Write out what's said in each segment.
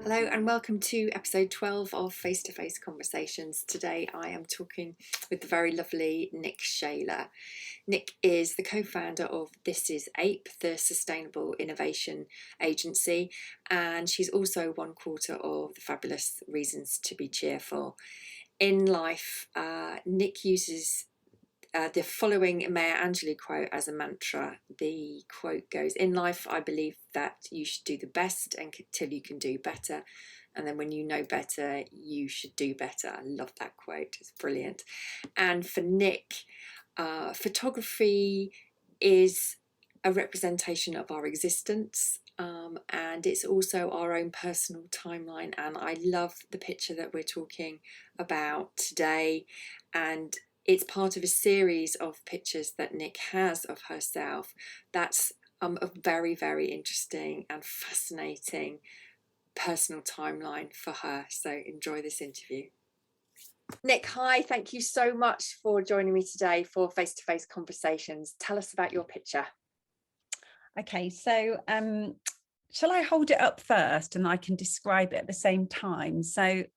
Hello and welcome to episode 12 of Face to Face Conversations. Today I am talking with the very lovely Nic Shayler. Nic is the co-founder of This Is Ape, the sustainable innovation agency, and she's also one quarter of the fabulous Reasons to Be Cheerful. In life, Nic uses the following Maya Angelou quote as a mantra. The quote goes, "In life, I believe that you should do the best until you can do better. And then when you know better, you should do better." I love that quote. It's brilliant. And for Nic, photography is a representation of our existence. And it's also our own personal timeline. And I love the picture that we're talking about today. And it's part of a series of pictures that Nic has of herself. That's a very, very interesting and fascinating personal timeline for her. So enjoy this interview. Nic, hi, thank you so much for joining me today for face-to-face conversations. Tell us about your picture. Okay, so shall I hold it up first and I can describe it at the same time? So I'm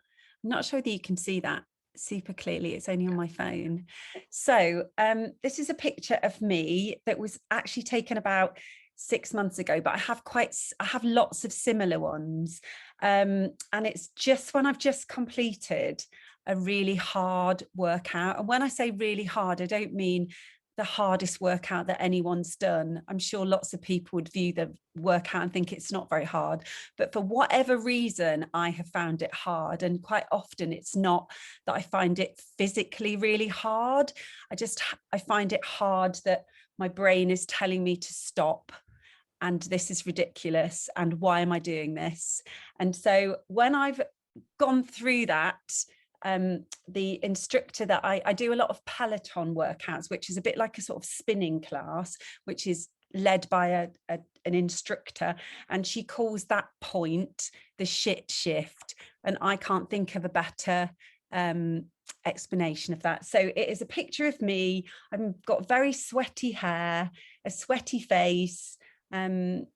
not sure whether you can see that super clearly. It's only on my phone. So this is a picture of me that was actually taken about 6 months ago, but I have lots of similar ones. And it's just when I've just completed a really hard workout. And when I say really hard, I don't mean the hardest workout that anyone's done. I'm sure lots of people would view the workout and think it's not very hard, but for whatever reason, I have found it hard. And quite often it's not that I find it physically really hard. I find it hard that my brain is telling me to stop. And this is ridiculous. And why am I doing this? And so when I've gone through that, the instructor that I do a lot of Peloton workouts, which is a bit like a sort of spinning class, which is led by an instructor, and she calls that point the shit shift. And I can't think of a better explanation of that. So it is a picture of me. I've got very sweaty hair, a sweaty face. I'm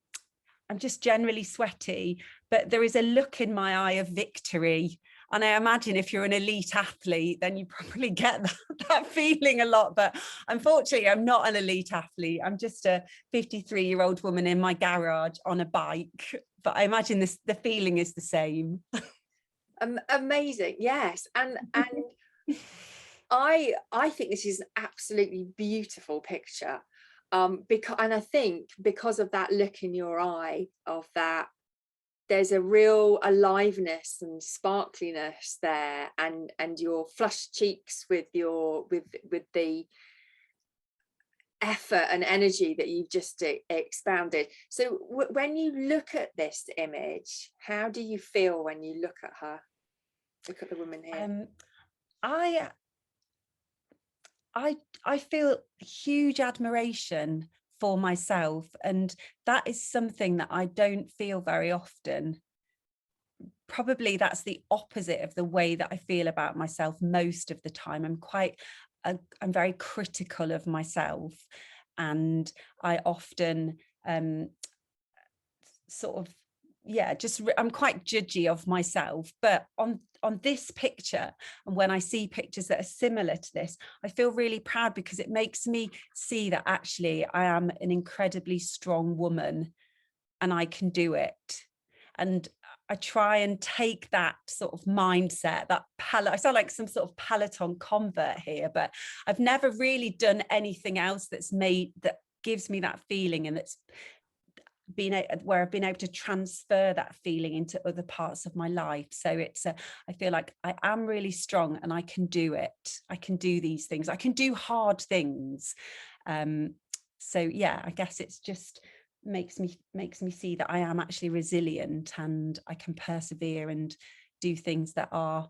just generally sweaty, but there is a look in my eye of victory. And I imagine if you're an elite athlete, then you probably get that feeling a lot. But unfortunately, I'm not an elite athlete. I'm just a 53-year-old woman in my garage on a bike. But I imagine the feeling is the same. Amazing, yes. And I think this is an absolutely beautiful picture. And I think because of that look in your eye, of that, there's a real aliveness and sparkliness there, and your flushed cheeks with the effort and energy that you've just expounded. So when you look at this image, how do you feel when you look at her? Look at the woman here. I feel huge admiration for myself, and that is something that I don't feel very often. Probably that's the opposite of the way that I feel about myself most of the time. I'm very critical of myself, and I often I'm quite judgy of myself. But on this picture, and when I see pictures that are similar to this, I feel really proud, because it makes me see that actually I am an incredibly strong woman and I can do it. And I try and take that sort of mindset, I sound like some sort of Peloton convert here, but I've never really done anything else that gives me that feeling, and that's where I've been able to transfer that feeling into other parts of my life. So I feel like I am really strong and I can do it. I can do these things. I can do hard things. So yeah, I guess it's just makes me see that I am actually resilient, and I can persevere and do things that are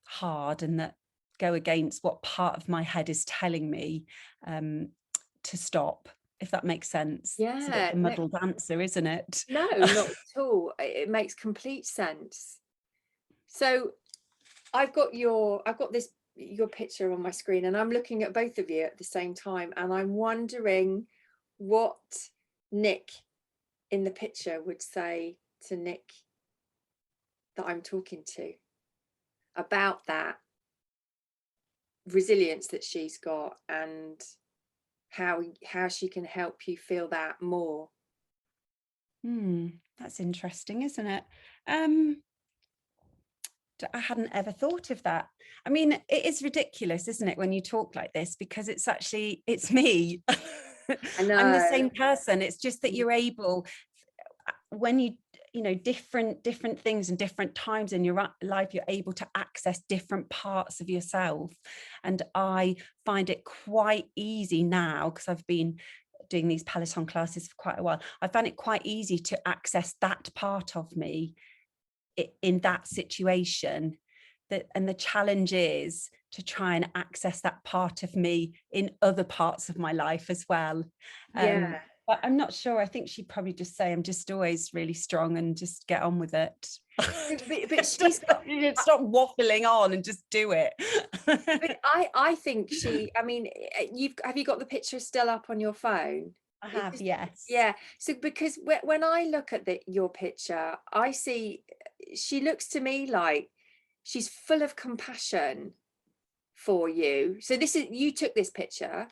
hard and that go against what part of my head is telling me to stop. If that makes sense. Yeah, it's a bit of a muddled answer, isn't it? No, not at all. It makes complete sense. So I've got your picture on my screen, and I'm looking at both of you at the same time, and I'm wondering what Nic in the picture would say to Nic that I'm talking to about that resilience that she's got, and how she can help you feel that more. That's interesting, isn't it? I hadn't ever thought of that. I mean, it is ridiculous, isn't it, when you talk like this, because it's me. I I'm the know. same person. It's just that you're able, when different things and different times in your life, you're able to access different parts of yourself. And I find it quite easy now, because I've been doing these Peloton classes for quite a while. I find it quite easy to access that part of me in that situation. And the challenge is to try and access that part of me in other parts of my life as well. Yeah. But I'm not sure. I think she'd probably just say I'm just always really strong and just get on with it. But she's got, stop waffling on and just do it. but I think I mean, have you got the picture still up on your phone? I have, yes. Yeah. So because when I look at your picture, I see, she looks to me like she's full of compassion for you. So you took this picture.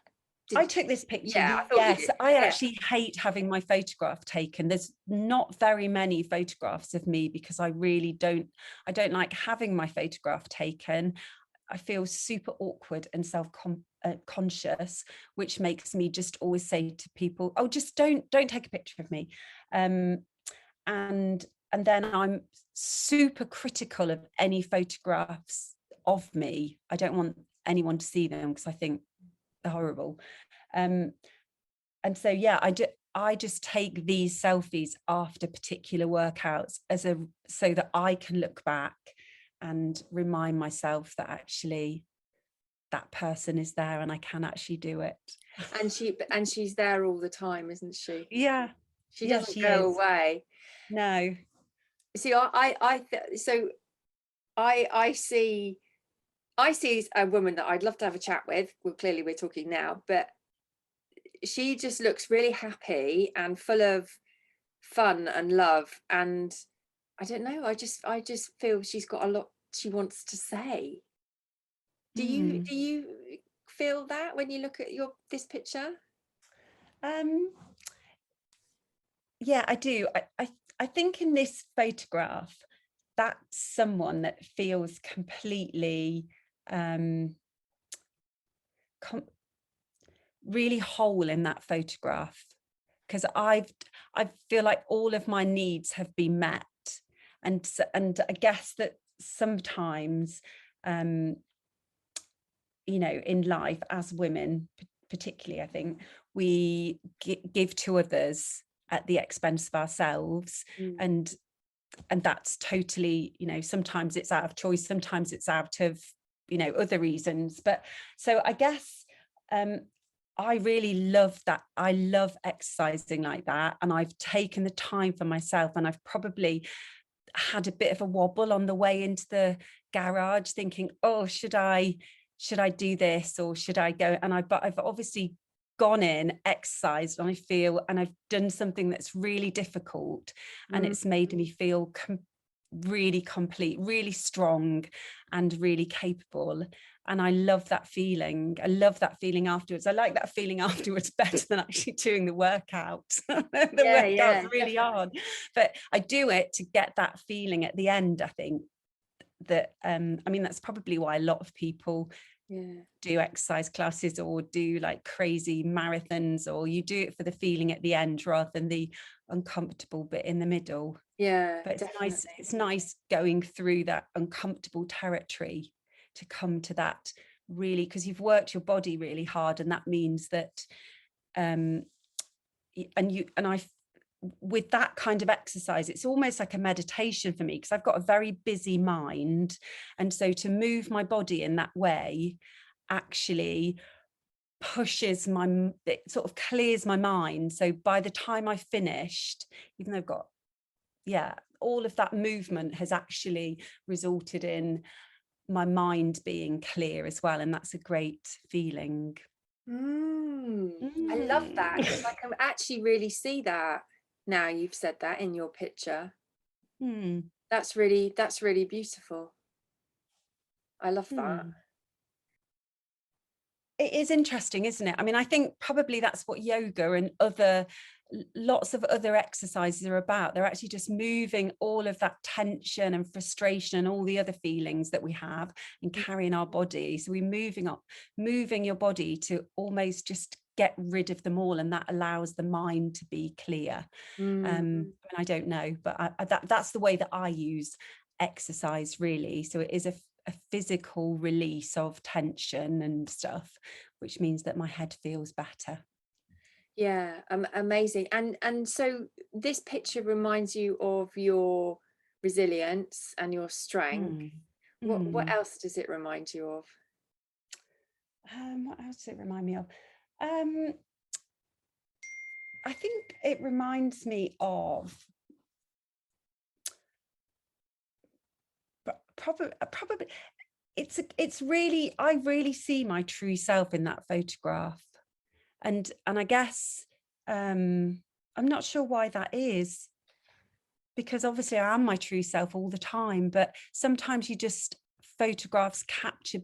I took this picture, Yeah, I thought you yes. did. I Yeah. actually hate having my photograph taken. There's not very many photographs of me, because I don't like having my photograph taken. I feel super awkward and self-conscious, which makes me just always say to people, oh, just don't take a picture of me. And then I'm super critical of any photographs of me. I don't want anyone to see them, because I think they're horrible. And so, yeah, I just take these selfies after particular workouts so that I can look back and remind myself that actually that person is there and I can actually do it. And she's there all the time, isn't she? Yeah. She Yeah, doesn't she go is. away. No. See, I see a woman that I'd love to have a chat with. Well, clearly we're talking now, but she just looks really happy and full of fun and love. And I don't know, I just feel she's got a lot she wants to say. Do you feel that when you look at this picture? Yeah, I do. I think in this photograph, that's someone that feels completely really whole in that photograph, because I feel like all of my needs have been met, and I guess that sometimes in life as women particularly, I think we give to others at the expense of ourselves. And that's totally, sometimes it's out of choice, sometimes it's out of other reasons. But so I guess I really love that. I love exercising like that, and I've taken the time for myself, and I've probably had a bit of a wobble on the way into the garage, thinking, oh, should I do this, or should I go? And I've obviously gone in, exercised, and I've done something that's really difficult, and it's made me feel really complete, really strong, and really capable. And I love that feeling. I love that feeling afterwards. I like that feeling afterwards better than actually doing the workout. The workout's really hard, but I do it to get that feeling at the end. I think that I mean, that's probably why a lot of people do exercise classes or do like crazy marathons, or you do it for the feeling at the end rather than the uncomfortable bit in the middle. But it's nice going through that uncomfortable territory to come to that, really, because you've worked your body really hard, and that means that with that kind of exercise, it's almost like a meditation for me, because I've got a very busy mind, and so to move my body in that way actually it sort of clears my mind. So by the time I finished, even though I've got all of that movement has actually resulted in my mind being clear as well, and that's a great feeling. I love that, because I can actually really see that now you've said that in your picture. That's really beautiful. I love that. It is interesting, isn't it? I mean, I think probably that's what yoga and other lots of other exercises are about. They're actually just moving all of that tension and frustration and all the other feelings that we have and carrying our body. So we're moving your body to almost just get rid of them all, and that allows the mind to be clear. And I don't know, but that's the way that I use exercise, really. So it is a physical release of tension and stuff, which means that my head feels better. Yeah, amazing. And so this picture reminds you of your resilience and your strength. What else does it remind you of? What else does it remind me of? I think it reminds me of probably it's really, I really see my true self in that photograph. And I guess I'm not sure why that is, because obviously I am my true self all the time, but sometimes you just, photographs capture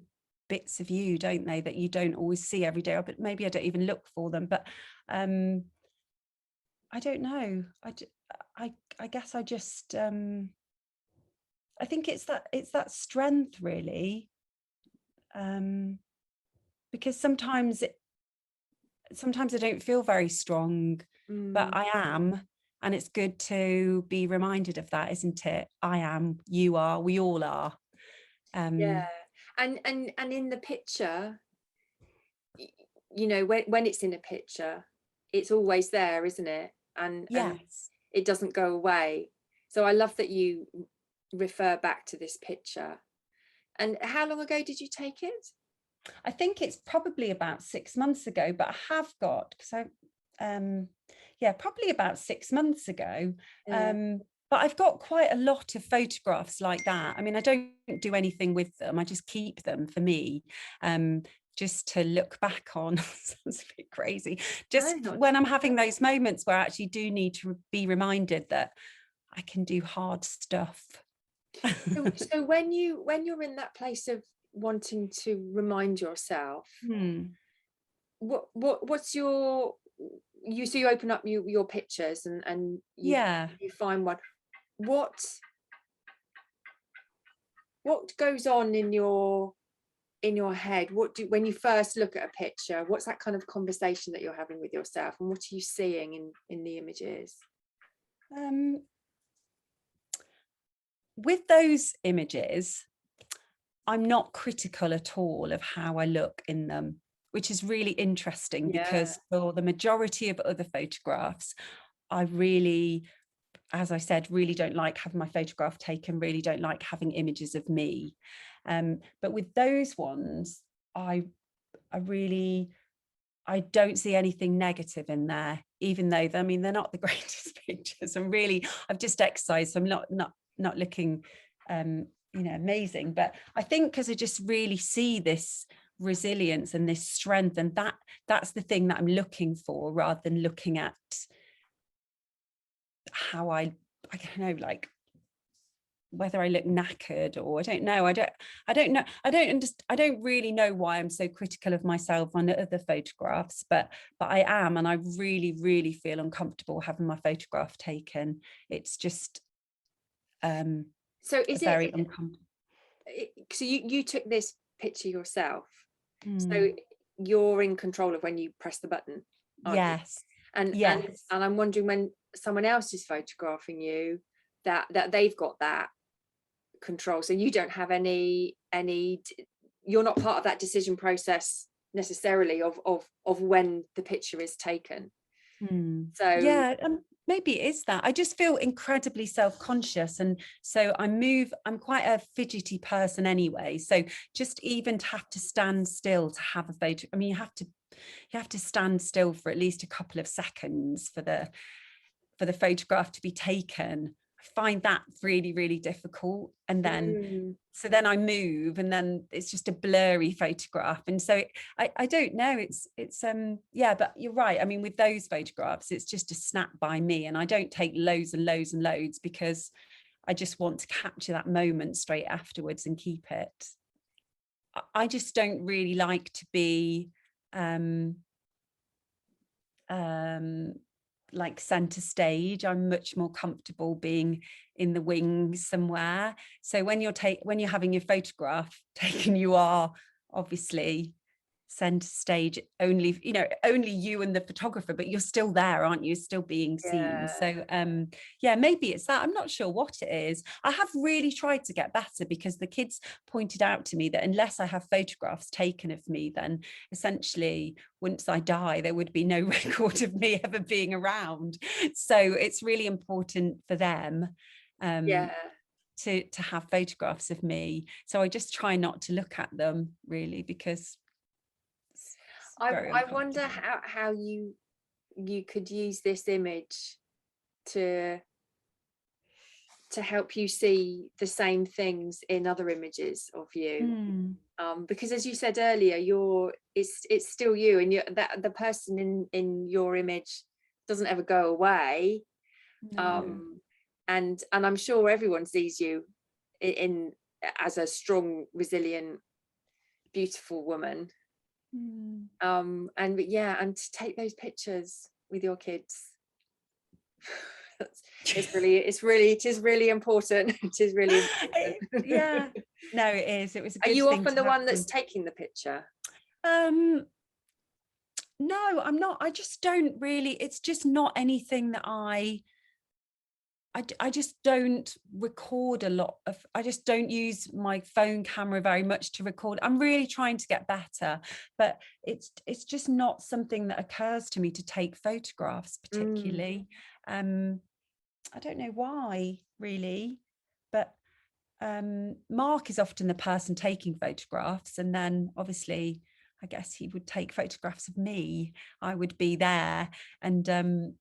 bits of you, don't they, that you don't always see every day, but maybe I don't even look for them. But I don't know. I guess I just I think it's that strength, really, because sometimes I don't feel very strong, but I am. And it's good to be reminded of that, isn't it? I am, you are, we all are. Yeah. And in the picture, you know, when it's in a picture, it's always there, isn't it? And Yes. it doesn't go away. So I love that you refer back to this picture. And how long ago did you take it? I think it's probably about 6 months ago, but I have got, so yeah, probably about 6 months ago. Yeah. But I've got quite a lot of photographs like that. I mean, I don't do anything with them. I just keep them for me, just to look back on. Sounds a bit crazy. Just No, when I'm having those moments where I actually do need to be reminded that I can do hard stuff. so when you're in that place of wanting to remind yourself, what's your, you, so you open up your pictures and Yeah. you find one. What goes on in your head? When you first look at a picture, what's that kind of conversation that you're having with yourself, and what are you seeing in the images? With those images, I'm not critical at all of how I look in them, which is really interesting, Yeah. because for the majority of other photographs, I really, as I said, really don't like having my photograph taken, really don't like having images of me. But with those ones, I don't see anything negative in there, even though, I mean, they're not the greatest pictures. I've just exercised, so I'm not looking amazing. But I think because I just really see this resilience and this strength, and that's the thing that I'm looking for, rather than looking at how I don't know, like whether I look knackered, or I don't know. I don't know. I don't really know why I'm so critical of myself on other photographs, but I am, and I really, really feel uncomfortable having my photograph taken. It's just So is it, very uncomfortable. so you took this picture yourself, so you're in control of when you press the button, aren't you? Yes. And Yes. I'm wondering, when someone else is photographing you, that they've got that control, so you don't have any you're not part of that decision process necessarily of when the picture is taken. So Yeah, maybe it is that. I just feel incredibly self-conscious, and so I'm quite a fidgety person anyway, so just even to have to stand still to have a photo, I mean, you have to stand still for at least a couple of seconds for the photograph to be taken. I find that really, really difficult. And then so then I move, and then it's just a blurry photograph. And so I don't know, it's yeah, but you're right. I mean, with those photographs, it's just a snap by me, and I don't take loads and loads and loads, because I just want to capture that moment straight afterwards and keep it. I just don't really like to be like center stage. I'm much more comfortable being in the wings somewhere. So when you're having your photograph taken, you are obviously center stage, only you and the photographer, but you're still there, aren't you? Still being seen. So yeah, maybe it's that. I'm not sure what it is. I have really tried to get better, because the kids pointed out to me that unless I have photographs taken of me, then essentially once I die there would be no record of me ever being around. So it's really important for them to have photographs of me. So I just try not to look at them, really, because I wonder how you could use this image to help you see the same things in other images of you. Because as you said earlier, it's still you, and that the person in your image doesn't ever go away. No. And I'm sure everyone sees you in as a strong, resilient, beautiful woman. And to take those pictures with your kids, it is really important. It is really important. Yeah, no, it is. It was a good Are you thing often to the one that's happen. taking the picture? No, I'm not. I just don't really, it's just not anything that I just don't record a lot of. I just don't use my phone camera very much to record. I'm really trying to get better, but it's just not something that occurs to me to take photographs particularly. I don't know why, really, but Mark is often the person taking photographs, and then obviously I guess he would take photographs of me. I would be there, and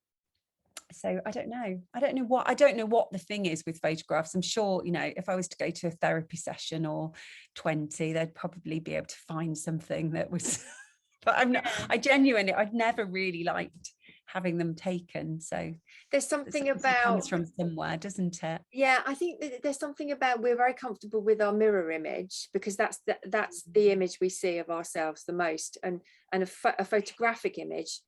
so I don't know what the thing is with photographs. I'm sure, if I was to go to a therapy session or 20, they'd probably be able to find something that was but I've never really liked having them taken. So there's something it comes from somewhere, doesn't it? Yeah, I think that there's something about, we're very comfortable with our mirror image, because that's the image we see of ourselves the most, and a photographic image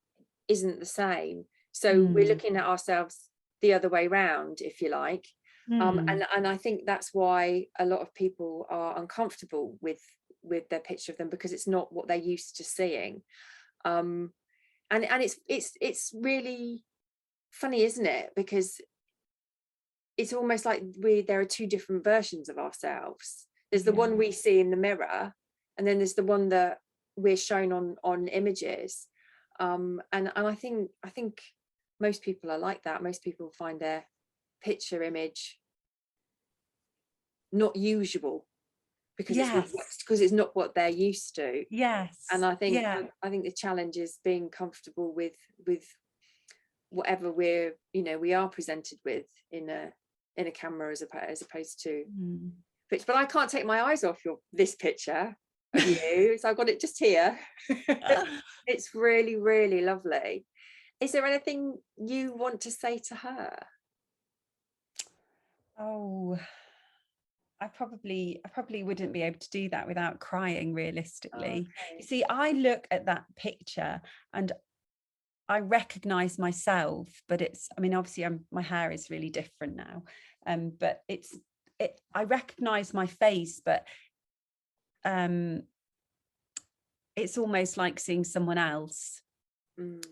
isn't the same. So we're looking at ourselves the other way round, if you like. And I think that's why a lot of people are uncomfortable with their picture of them, because it's not what they're used to seeing. And it's really funny, isn't it? Because it's almost like there are two different versions of ourselves. There's the one we see in the mirror, and then there's the one that we're shown on images. And I think most people are like that. Most people find their picture image not usual, because it's not what they're used to. And I think the challenge is being comfortable with whatever we are presented with in a camera, as opposed to but I can't take my eyes off this picture of you. So I've got it just here. It's really, really lovely. Is there anything you want to say to her? I probably wouldn't be able to do that without crying, realistically. You see, I look at that picture and I recognize myself, but obviously my hair is really different now. But I recognize my face, but it's almost like seeing someone else.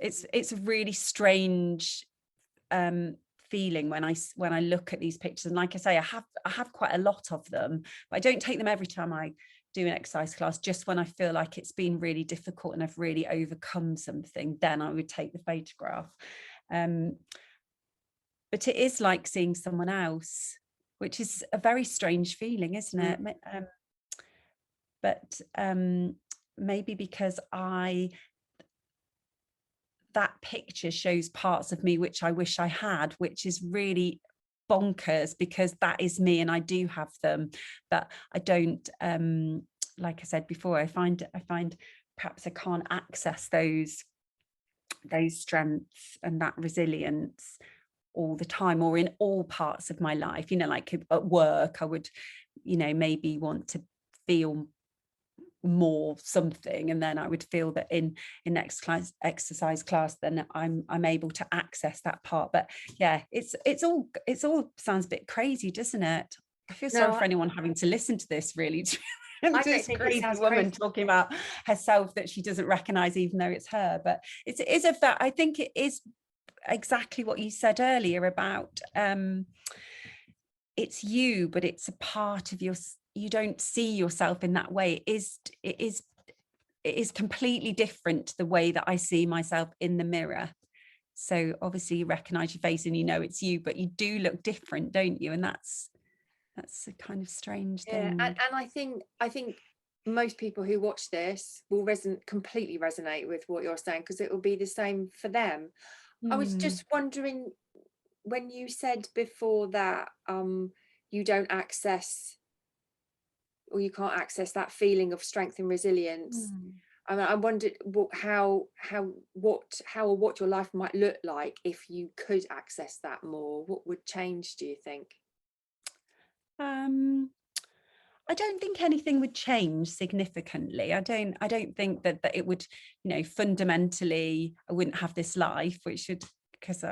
It's a really strange feeling when I look at these pictures. And like I say, I have quite a lot of them, but I don't take them every time I do an exercise class. Just when I feel like it's been really difficult and I've really overcome something, then I would take the photograph. But it is like seeing someone else, which is a very strange feeling, isn't it? But maybe because that picture shows parts of me which I wish I had, which is really bonkers, because that is me and I do have them, but I don't. Like I said before, I find perhaps I can't access those strengths and that resilience, all the time, or in all parts of my life. You know, like at work, I would, you know, maybe want to feel more something, and then I would feel that in exercise class then I'm able to access that part. But yeah, it's all sounds a bit crazy, doesn't it? I feel sorry No, for anyone having to listen to this, really. I don't This think it crazy sounds woman crazy. talking about herself that she doesn't recognize, even though it's her. But it is of that. I think it is exactly what you said earlier about it's you, but it's a part of your, you don't see yourself in that way. It is completely different to the way that I see myself in the mirror. So obviously you recognize your face and you know it's you, but you do look different, don't you? And that's a kind of strange Yeah, thing. and I think most people who watch this will completely resonate with what you're saying, because it will be the same for them. I was just wondering, when you said before that you don't access, or you can't access that feeling of strength and resilience. I mean, I wondered what your life might look like if you could access that more. What would change, do you think? I don't think anything would change significantly. I don't think that it would, you know, fundamentally, I wouldn't have this life, which should, because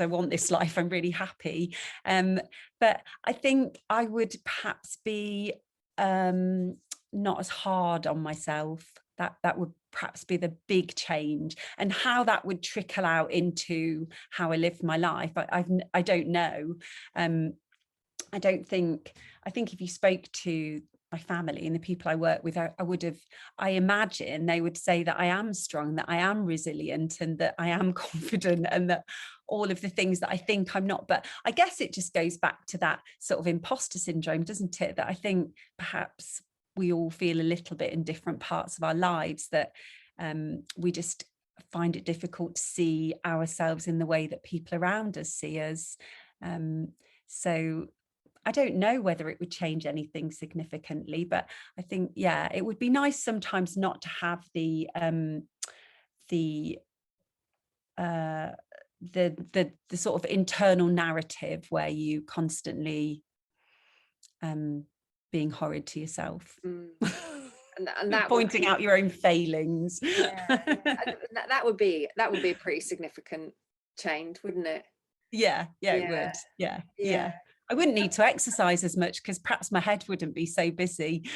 I want this life, I'm really happy. But I think I would perhaps be not as hard on myself. That would perhaps be the big change, and how that would trickle out into how I live my life, I don't know. I don't think, I think if you spoke to my family and the people I work with, I imagine they would say that I am strong, that I am resilient, and that I am confident, and that all of the things that I think I'm not. But I guess it just goes back to that sort of imposter syndrome, doesn't it? That I think perhaps we all feel a little bit in different parts of our lives, that we just find it difficult to see ourselves in the way that people around us see us. So I don't know whether it would change anything significantly, but I think, yeah, it would be nice sometimes not to have the uh, the sort of internal narrative where you constantly being horrid to yourself. And that would Pointing be, out your own failings. yeah, that would be a pretty significant change, wouldn't it? Yeah, it Yeah, would. Yeah, yeah. I wouldn't need to exercise as much because perhaps my head wouldn't be so busy.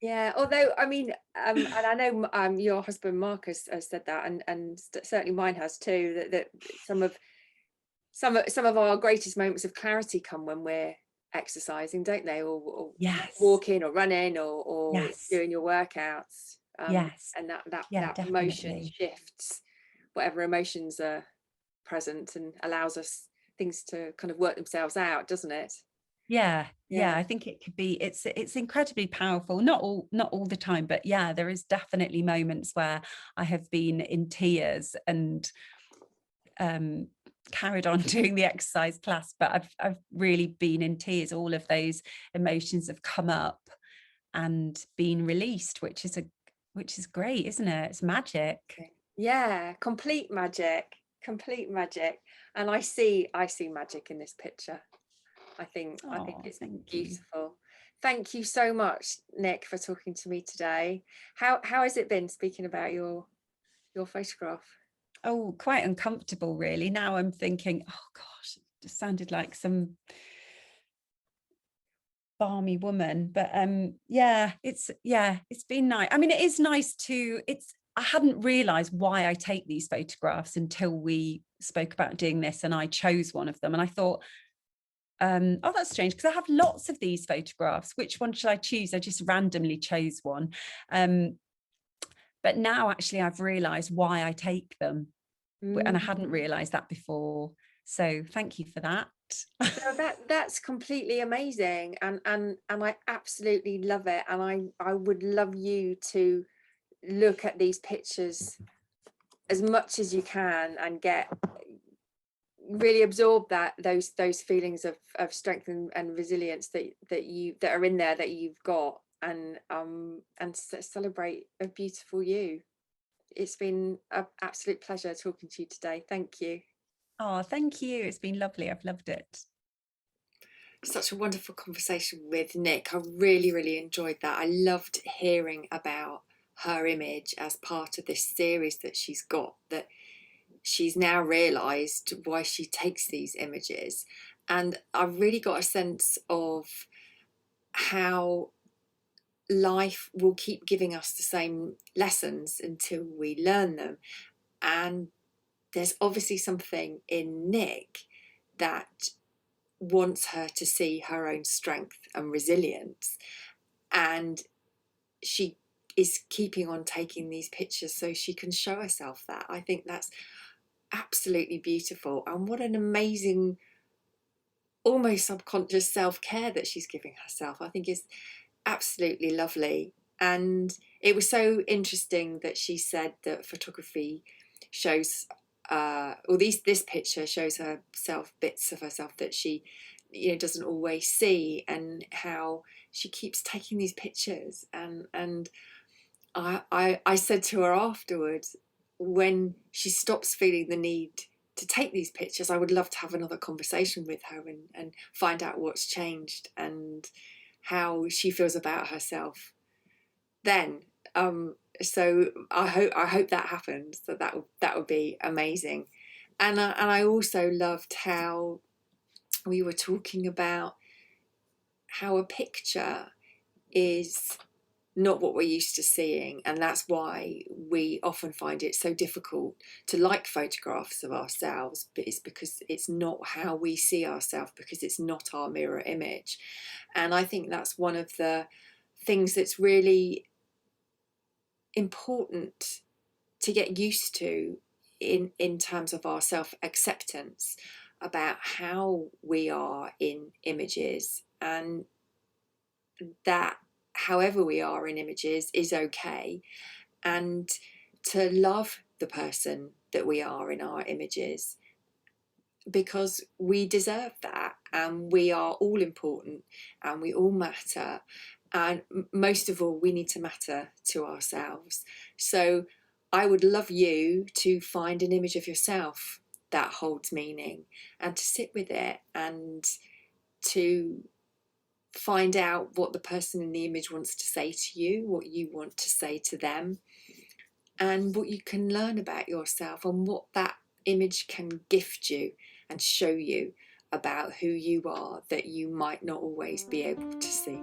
Yeah, although I mean, and I know your husband Marcus has said that, and certainly mine has too. That some of our greatest moments of clarity come when we're exercising, don't they? Or Yes, walking, or running, or yes, doing your workouts. yes, And yeah, that emotion definitely. shifts whatever emotions are present, and allows us things to kind of work themselves out, doesn't it? Yeah, Yeah. I think it could be, it's incredibly powerful, not all the time, but yeah, there is definitely moments where I have been in tears and um carried on doing the exercise class, but I've really been in tears. All of those emotions have come up and been released, which is great, isn't it? It's magic. Yeah, complete magic, complete magic. And I see magic in this picture. I think Oh, it's thank you. beautiful. Thank you so much, Nic, for talking to me today. How has it been speaking about your photograph? Oh, quite uncomfortable, really. Now I'm thinking, oh gosh, it just sounded like some balmy woman. But it's been nice. I mean, it is nice to, I hadn't realized why I take these photographs until we spoke about doing this and I chose one of them. And I thought, oh, that's strange, because I have lots of these photographs. Which one should I choose? I just randomly chose one. But now actually I've realized why I take them. And I hadn't realized that before. So thank you for that. No, that's completely amazing, and I absolutely love it, and I would love you to look at these pictures as much as you can, and get really absorb those feelings of strength and resilience that are in there, that you've got, and celebrate a beautiful you. It's been an absolute pleasure talking to you today. Thank you. Oh, thank you. It's been lovely. I've loved it. Such a wonderful conversation with Nic. I really, really enjoyed that. I loved hearing about her image as part of this series that she's got, that she's now realised why she takes these images. And I really got a sense of how life will keep giving us the same lessons until we learn them. And there's obviously something in Nic that wants her to see her own strength and resilience. And she is keeping on taking these pictures so she can show herself that. I think that's absolutely beautiful. And what an amazing, almost subconscious self-care that she's giving herself. I think is absolutely lovely. And it was so interesting that she said that photography shows or this picture shows herself bits of herself that she, doesn't always see, and how she keeps taking these pictures. And I said to her afterwards, when she stops feeling the need to take these pictures, I would love to have another conversation with her and find out what's changed and how she feels about herself then. So I hope that happens. That would be amazing. And I also loved how we were talking about how a picture is not what we're used to seeing, and that's why we often find it so difficult to like photographs of ourselves. But it's because it's not how we see ourselves, because it's not our mirror image. And I think that's one of the things that's really important to get used to in terms of our self-acceptance about how we are in images, and that however we are in images is okay, and to love the person that we are in our images, because we deserve that, and we are all important and we all matter, and most of all we need to matter to ourselves. So I would love you to find an image of yourself that holds meaning, and to sit with it and to find out what the person in the image wants to say to you, what you want to say to them, and what you can learn about yourself, and what that image can gift you and show you about who you are that you might not always be able to see.